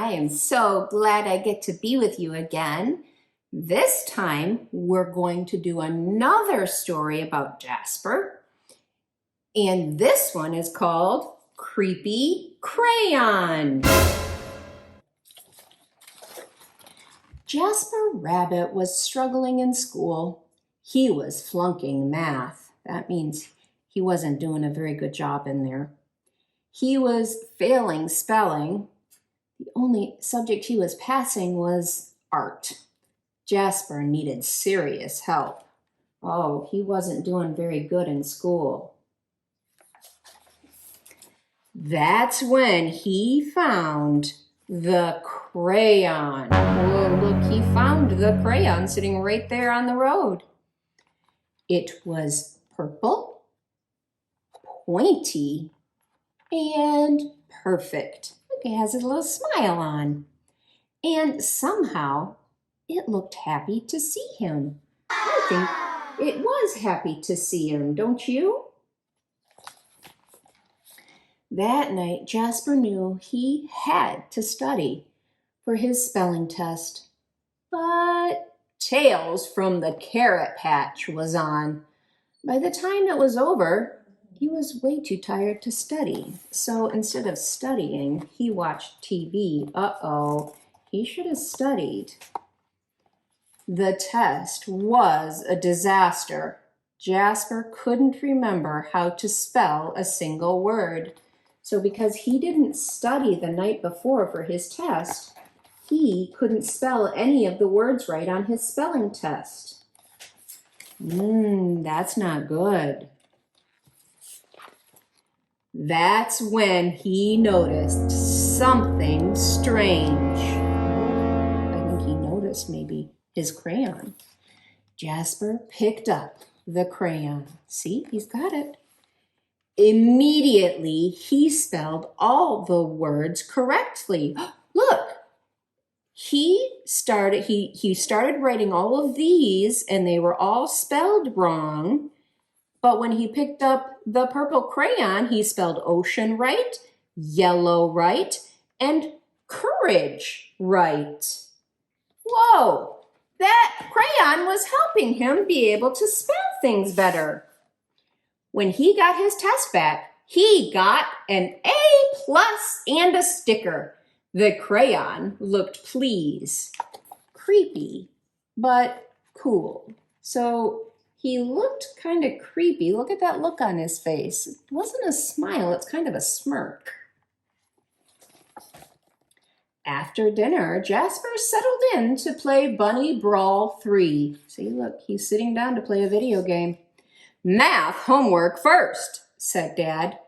I am so glad I get to be with you again. This time, we're going to do another story about Jasper. And this one is called Creepy Crayon. Jasper Rabbit was struggling in school. He was flunking math. That means he wasn't doing a very good job in there. He was failing spelling. The only subject he was passing was art. Jasper needed serious help. Oh, he wasn't doing very good in school. That's when he found the crayon. Oh, look, he found the crayon sitting right there on the road. It was purple, pointy, and perfect. Look, it has a little smile on. And somehow it looked happy to see him. I think it was happy to see him, don't you? That night, Jasper knew he had to study for his spelling test. But Tales from the Carrot Patch was on. By the time it was over, he was way too tired to study. So instead of studying, he watched TV. Uh-oh, he should have studied. The test was a disaster. Jasper couldn't remember how to spell a single word. So because he didn't study the night before for his test, he couldn't spell any of the words right on his spelling test. That's not good. That's when he noticed something strange. I think he noticed maybe his crayon. Jasper picked up the crayon. See, he's got it. Immediately, he spelled all the words correctly. Look, he started writing all of these, and they were all spelled wrong. But when he picked up the purple crayon, he spelled ocean right, yellow right, and courage right. Whoa, that crayon was helping him be able to spell things better. When he got his test back, he got an A+ and a sticker. The crayon looked pleased, creepy, but cool. So he looked kind of creepy. Look at that look on his face. It wasn't a smile, it's kind of a smirk. After dinner, Jasper settled in to play Bunny Brawl 3. See, look, he's sitting down to play a video game. Math homework first, said Dad.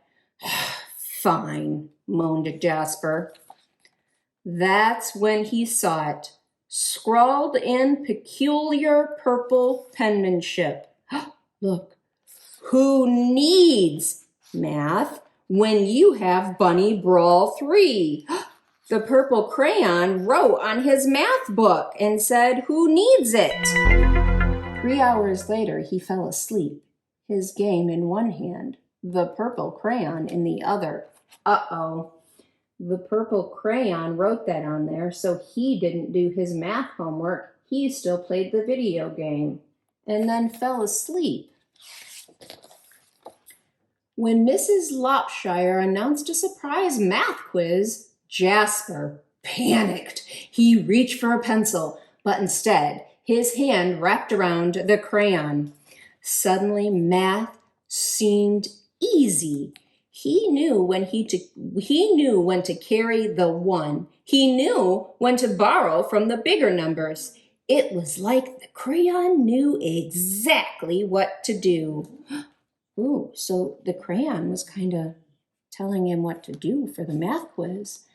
Fine, moaned Jasper. That's when he saw it, scrawled in peculiar purple penmanship. Look, who needs math when you have Bunny Brawl 3? The purple crayon wrote on his math book and said, "Who needs it?" 3 hours later, he fell asleep, his game in one hand, the purple crayon in the other. Uh-oh. The purple crayon wrote that on there, so he didn't do his math homework. He still played the video game and then fell asleep. When Mrs. Lopshire announced a surprise math quiz, Jasper panicked. He reached for a pencil, but instead, his hand wrapped around the crayon. Suddenly, math seemed easy. He knew when to carry the 1. He knew when to borrow from the bigger numbers. It was like the crayon knew exactly what to do. Ooh, so the crayon was kind of telling him what to do for the math quiz.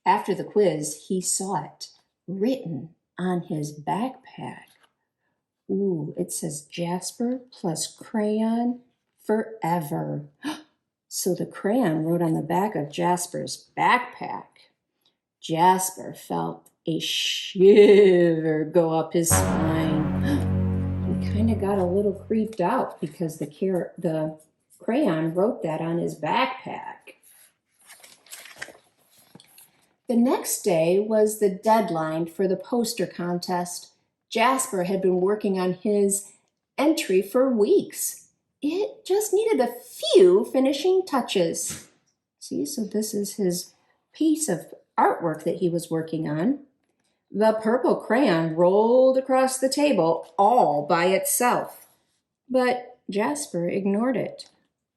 After the quiz, he saw it written on his backpack. Ooh, it says Jasper plus crayon forever. So the crayon wrote on the back of Jasper's backpack. Jasper felt a shiver go up his spine. He kind of got a little creeped out because the crayon wrote that on his backpack. The next day was the deadline for the poster contest. Jasper had been working on his entry for weeks. It just needed a few finishing touches. See, so this is his piece of artwork that he was working on. The purple crayon rolled across the table all by itself, but Jasper ignored it.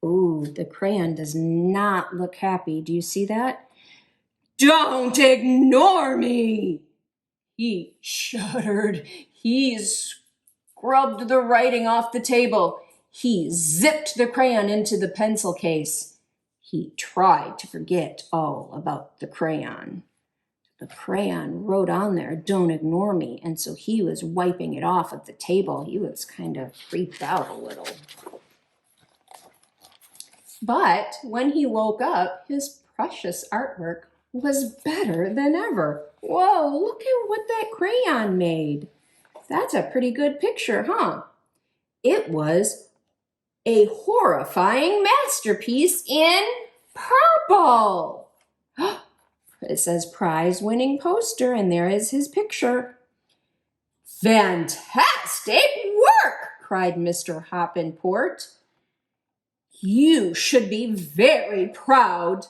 Ooh, the crayon does not look happy. Do you see that? Don't ignore me! He shuddered. He scrubbed the writing off the table. He zipped the crayon into the pencil case. He tried to forget all about the crayon. The crayon wrote on there, "Don't ignore me," and so he was wiping it off of the table. He was kind of freaked out a little. But when he woke up, his precious artwork was better than ever. Whoa, look at what that crayon made. That's a pretty good picture, huh? It was a horrifying masterpiece in purple. It says prize-winning poster, and there is his picture. Fantastic work, cried Mr. Hoppinport. You should be very proud.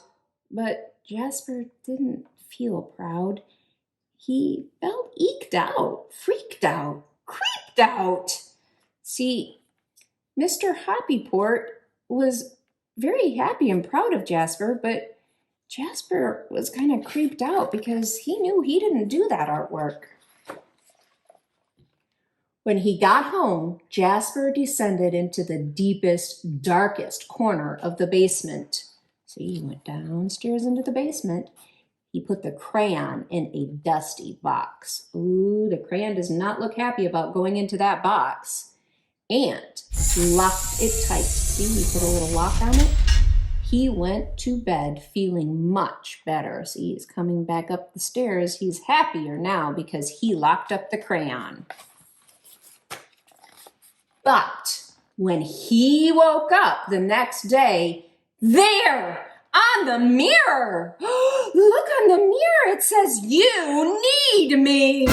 But Jasper didn't feel proud. He felt eked out, freaked out, creeped out. See, Mr. Hoppyport was very happy and proud of Jasper, but Jasper was kind of creeped out because he knew he didn't do that artwork. When he got home, Jasper descended into the deepest, darkest corner of the basement. So he went downstairs into the basement. He put the crayon in a dusty box. Ooh, the crayon does not look happy about going into that box. And locked it tight. See, he put a little lock on it. He went to bed feeling much better. See, he's coming back up the stairs. He's happier now because he locked up the crayon. But when he woke up the next day, there on the mirror, look on the mirror, it says, "You need me."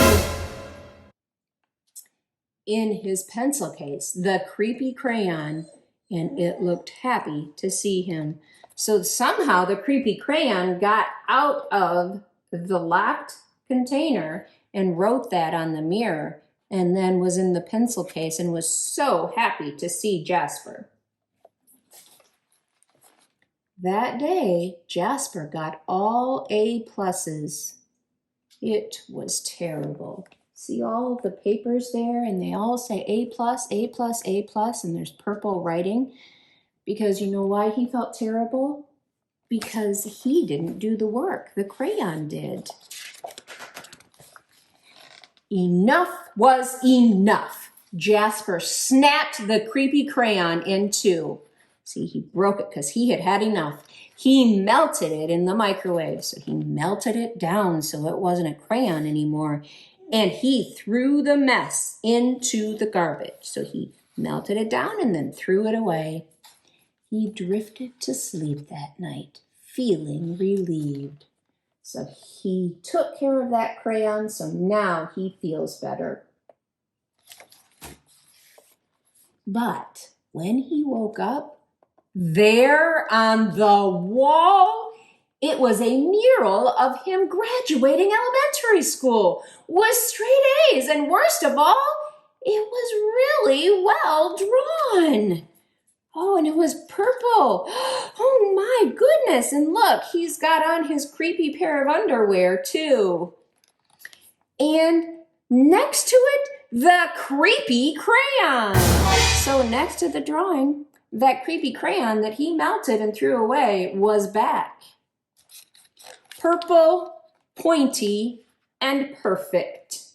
In his pencil case, the creepy crayon, and it looked happy to see him. So somehow the creepy crayon got out of the locked container and wrote that on the mirror, and then was in the pencil case and was so happy to see Jasper. That day, Jasper got all A+. It was terrible. See all of the papers there, and they all say A+, A+, A+, and there's purple writing. Because you know why he felt terrible? Because he didn't do the work. The crayon did. Enough was enough. Jasper snapped the creepy crayon in two. See, he broke it because he had had enough. He melted it in the microwave. So he melted it down so it wasn't a crayon anymore. And he threw the mess into the garbage. So he melted it down and then threw it away. He drifted to sleep that night, feeling relieved. So he took care of that crayon, so now he feels better. But when he woke up, there on the wall, it was a mural of him graduating elementary school with straight A's, and worst of all, it was really well drawn. Oh, and it was purple. Oh my goodness. And look, he's got on his creepy pair of underwear too. And next to it, the creepy crayon. So next to the drawing, that creepy crayon that he melted and threw away was back. Purple, pointy, and perfect.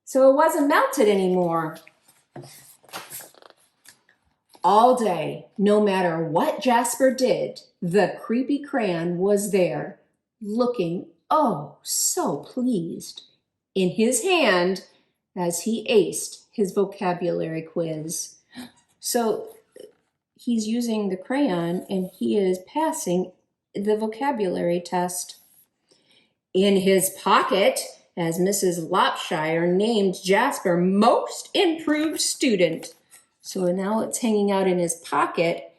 So it wasn't melted anymore. All day, no matter what Jasper did, the creepy crayon was there, looking oh so pleased in his hand as he aced his vocabulary quiz. So he's using the crayon and he is passing the vocabulary test. In his pocket, as Mrs. Lopshire named Jasper most improved student. So now it's hanging out in his pocket,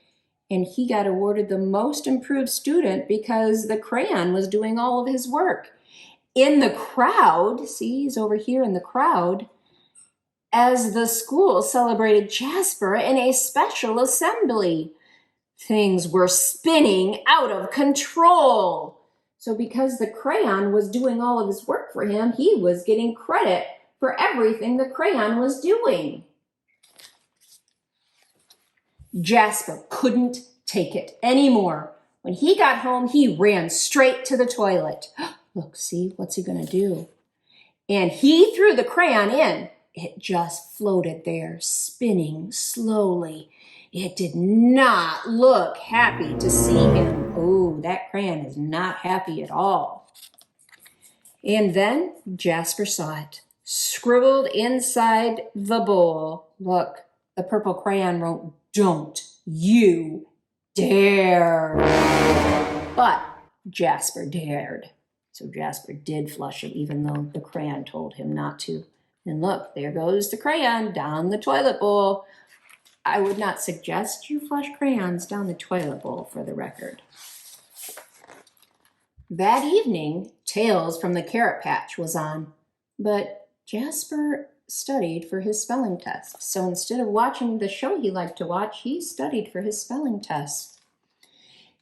and he got awarded the most improved student because the crayon was doing all of his work. In the crowd, see, he's over here in the crowd, as the school celebrated Jasper in a special assembly. Things were spinning out of control. So because the crayon was doing all of his work for him, he was getting credit for everything the crayon was doing. Jasper couldn't take it anymore. When he got home, he ran straight to the toilet. Look, see, what's he gonna do? And he threw the crayon in. It just floated there, spinning slowly. It did not look happy to see him. Oh, that crayon is not happy at all. And then Jasper saw it, scribbled inside the bowl. Look, the purple crayon wrote, "Don't you dare." But Jasper dared. So Jasper did flush it, even though the crayon told him not to. And look, there goes the crayon down the toilet bowl. I would not suggest you flush crayons down the toilet bowl, for the record. That evening, Tales from the Carrot Patch was on, but Jasper studied for his spelling test. So instead of watching the show he liked to watch, he studied for his spelling test.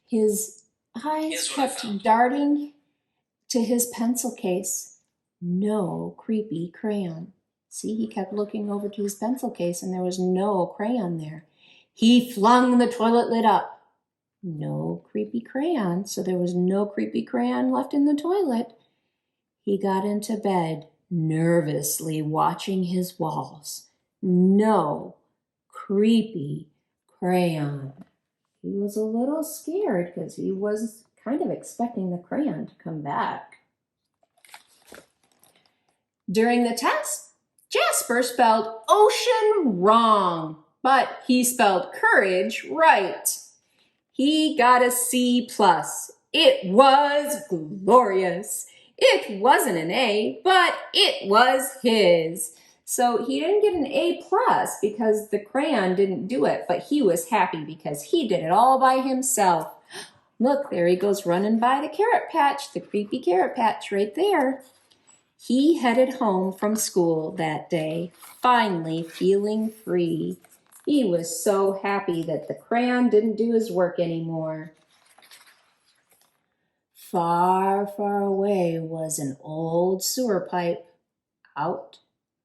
His eyes kept darting to his pencil case. No creepy crayon. See, he kept looking over to his pencil case and there was no crayon there. He flung the toilet lid up. No creepy crayon, so there was no creepy crayon left in the toilet. He got into bed, nervously watching his walls. No creepy crayon. He was a little scared because he was kind of expecting the crayon to come back. During the test, Jasper spelled ocean wrong, but he spelled courage right. He got a C+. It was glorious. It wasn't an A, but it was his. So he didn't get an A+ because the crayon didn't do it, but he was happy because he did it all by himself. Look, there he goes running by the carrot patch, the creepy carrot patch right there. He headed home from school that day, finally feeling free. He was so happy that the crayon didn't do his work anymore. Far, far away was an old sewer pipe. Out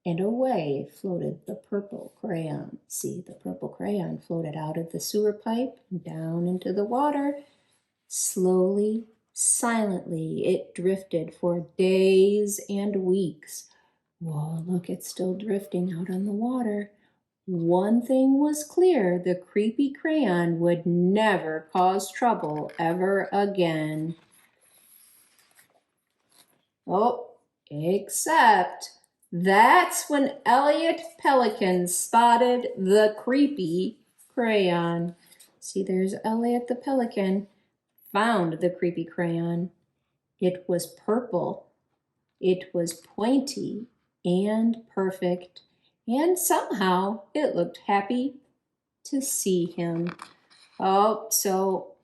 and away floated the purple crayon. See, the purple crayon floated out of the sewer pipe and down into the water. Slowly, silently, it drifted for days and weeks. Whoa, look, it's still drifting out on the water. One thing was clear, the creepy crayon would never cause trouble ever again. Oh, except that's when Elliot Pelican spotted the creepy crayon. See, there's Elliot the Pelican. Found the creepy crayon. It was purple. It was pointy and perfect. And somehow it looked happy to see him. Oh, so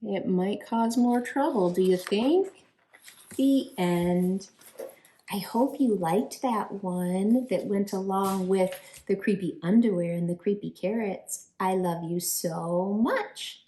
it might cause more trouble, do you think? The end. I hope you liked that one that went along with the creepy underwear and the creepy carrots. I love you so much.